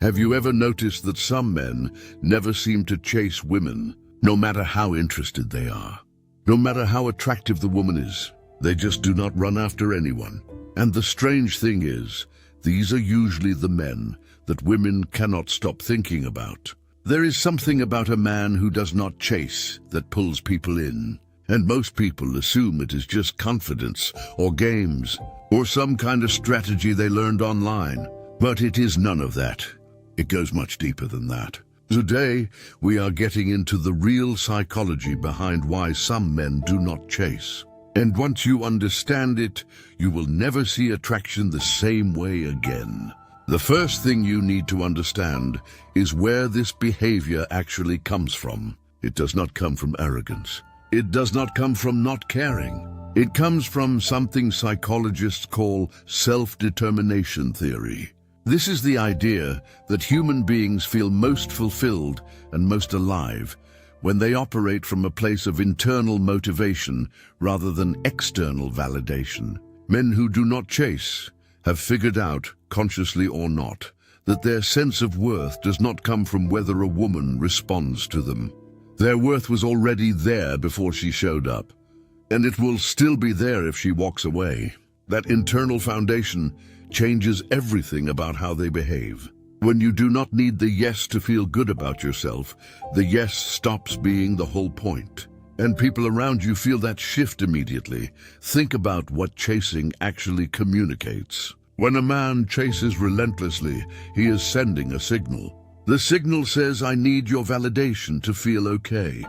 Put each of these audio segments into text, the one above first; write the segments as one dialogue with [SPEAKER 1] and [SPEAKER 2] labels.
[SPEAKER 1] Have you ever noticed that some men never seem to chase women, no matter how interested they are? No matter how attractive the woman is, they just do not run after anyone. And the strange thing is, these are usually the men that women cannot stop thinking about. There is something about a man who does not chase that pulls people in. And most people assume it is just confidence or games or some kind of strategy they learned online. But it is none of that. It goes much deeper than that. Today, we are getting into the real psychology behind why some men do not chase. And once you understand it, you will never see attraction the same way again. The first thing you need to understand is where this behavior actually comes from. It does not come from arrogance. It does not come from not caring. It comes from something psychologists call self-determination theory. This is the idea that human beings feel most fulfilled and most alive when they operate from a place of internal motivation rather than external validation. Men who do not chase have figured out, consciously or not, that their sense of worth does not come from whether a woman responds to them. Their worth was already there before she showed up, and it will still be there if she walks away. That internal foundation changes everything about how they behave. When you do not need the yes to feel good about yourself, the yes stops being the whole point. And people around you feel that shift immediately. Think about what chasing actually communicates. When a man chases relentlessly, he is sending a signal. The signal says, I need your validation to feel okay.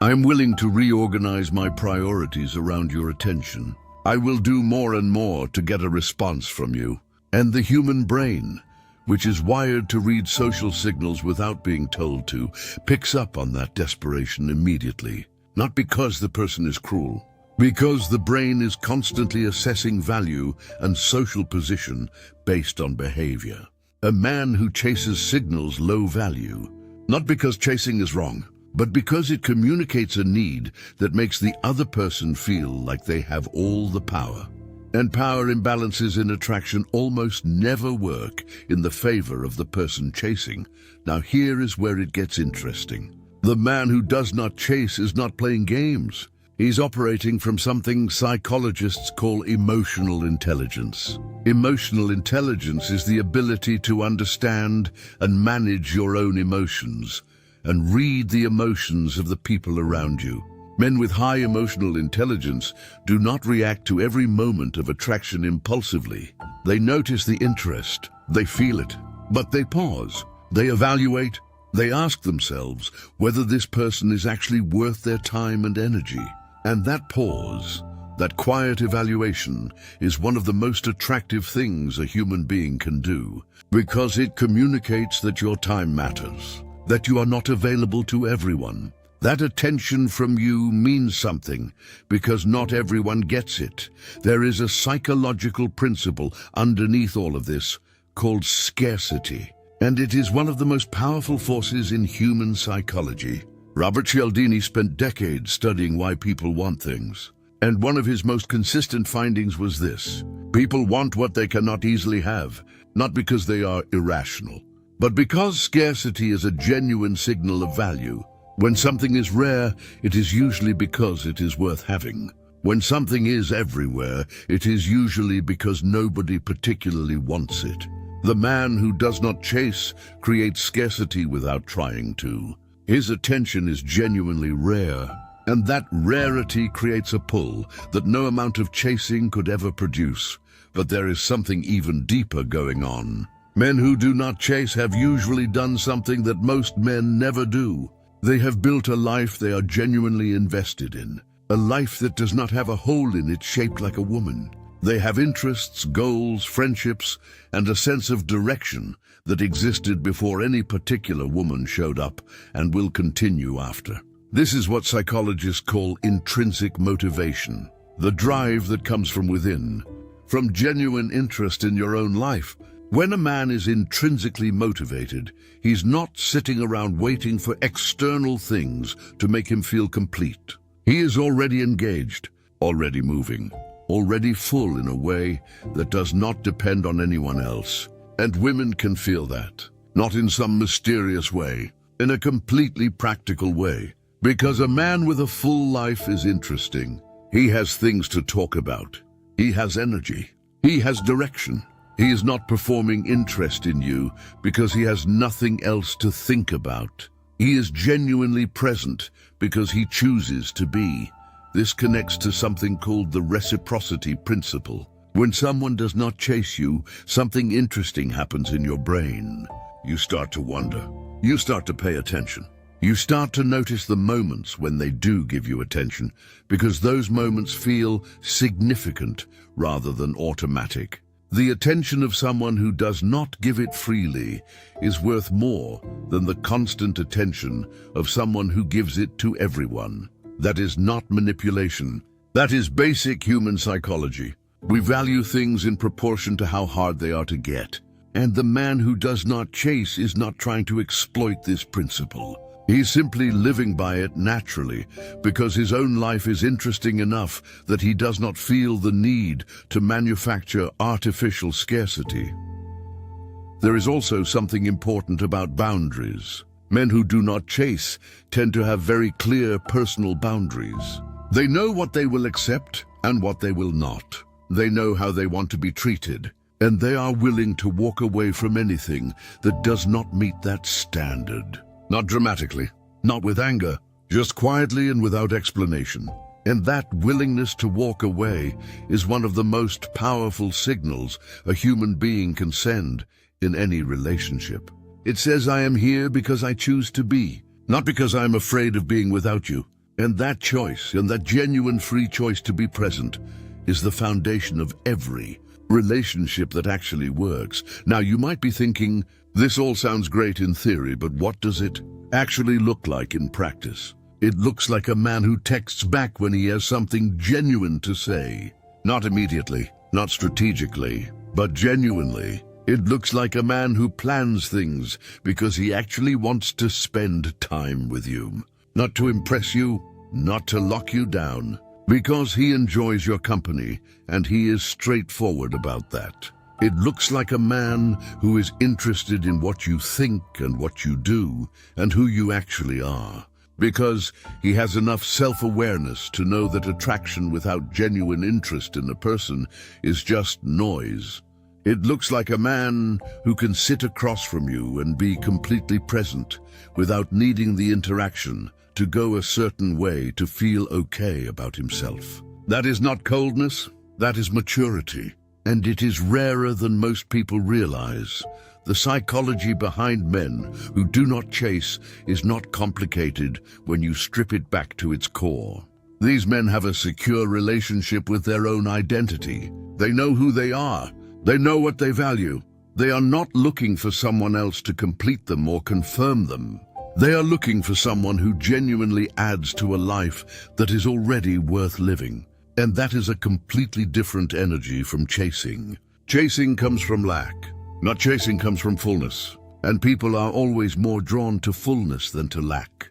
[SPEAKER 1] I'm willing to reorganize my priorities around your attention. I will do more and more to get a response from you. And the human brain, which is wired to read social signals without being told to, picks up on that desperation immediately. Not because the person is cruel, because the brain is constantly assessing value and social position based on behavior. A man who chases signals low value, not because chasing is wrong, but because it communicates a need that makes the other person feel like they have all the power. And power imbalances in attraction almost never work in the favor of the person chasing. Now here is where it gets interesting. The man who does not chase is not playing games. He's operating from something psychologists call emotional intelligence. Emotional intelligence is the ability to understand and manage your own emotions and read the emotions of the people around you. Men with high emotional intelligence do not react to every moment of attraction impulsively. They notice the interest, they feel it, but they pause, they evaluate, they ask themselves whether this person is actually worth their time and energy. And that pause, that quiet evaluation, is one of the most attractive things a human being can do, because it communicates that your time matters, that you are not available to everyone. That attention from you means something, because not everyone gets it. There is a psychological principle underneath all of this called scarcity, and it is one of the most powerful forces in human psychology. Robert Cialdini spent decades studying why people want things, and one of his most consistent findings was this: people want what they cannot easily have, not because they are irrational, but because scarcity is a genuine signal of value. When something is rare, it is usually because it is worth having. When something is everywhere, it is usually because nobody particularly wants it. The man who does not chase creates scarcity without trying to. His attention is genuinely rare, and that rarity creates a pull that no amount of chasing could ever produce. But there is something even deeper going on. Men who do not chase have usually done something that most men never do. They have built a life they are genuinely invested in, a life that does not have a hole in it shaped like a woman. They have interests, goals, friendships, and a sense of direction that existed before any particular woman showed up and will continue after. This is what psychologists call intrinsic motivation, the drive that comes from within, from genuine interest in your own life. When a man is intrinsically motivated, he's not sitting around waiting for external things to make him feel complete. He is already engaged, already moving, already full in a way that does not depend on anyone else. And women can feel that. not in some mysterious way, in a completely practical way. Because a man with a full life is interesting. He has things to talk about. He has energy. He has direction. He is not performing interest in you because he has nothing else to think about. He is genuinely present because he chooses to be. This connects to something called the Reciprocity Principle. When someone does not chase you, something interesting happens in your brain. You start to wonder. You start to pay attention. You start to notice the moments when they do give you attention, because those moments feel significant rather than automatic. The attention of someone who does not give it freely is worth more than the constant attention of someone who gives it to everyone. That is not manipulation. That is basic human psychology. We value things in proportion to how hard they are to get. And the man who does not chase is not trying to exploit this principle. He's simply living by it naturally because his own life is interesting enough that he does not feel the need to manufacture artificial scarcity. There is also something important about boundaries. Men who do not chase tend to have very clear personal boundaries. They know what they will accept and what they will not. They know how they want to be treated, and they are willing to walk away from anything that does not meet that standard. Not dramatically, not with anger, just quietly and without explanation. And that willingness to walk away is one of the most powerful signals a human being can send in any relationship. It says, I am here because I choose to be, not because I am afraid of being without you. And that choice, and that genuine free choice to be present, is the foundation of every relationship that actually works. Now, you might be thinking, this all sounds great in theory, but what does it actually look like in practice? It looks like a man who texts back when he has something genuine to say. Not immediately, not strategically, but genuinely. It looks like a man who plans things because he actually wants to spend time with you. Not to impress you, not to lock you down, because he enjoys your company and he is straightforward about that. It looks like a man who is interested in what you think and what you do and who you actually are, because he has enough self-awareness to know that attraction without genuine interest in a person is just noise. It looks like a man who can sit across from you and be completely present without needing the interaction to go a certain way to feel okay about himself. That is not coldness, that is maturity. And it is rarer than most people realize. The psychology behind men who do not chase is not complicated when you strip it back to its core. These men have a secure relationship with their own identity. They know who they are. They know what they value. They are not looking for someone else to complete them or confirm them. They are looking for someone who genuinely adds to a life that is already worth living. And that is a completely different energy from chasing. Chasing comes from lack. Not chasing comes from fullness. And people are always more drawn to fullness than to lack.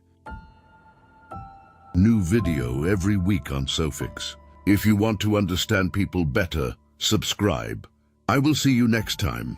[SPEAKER 1] New video every week on Sophix. If you want to understand people better, subscribe. I will see you next time.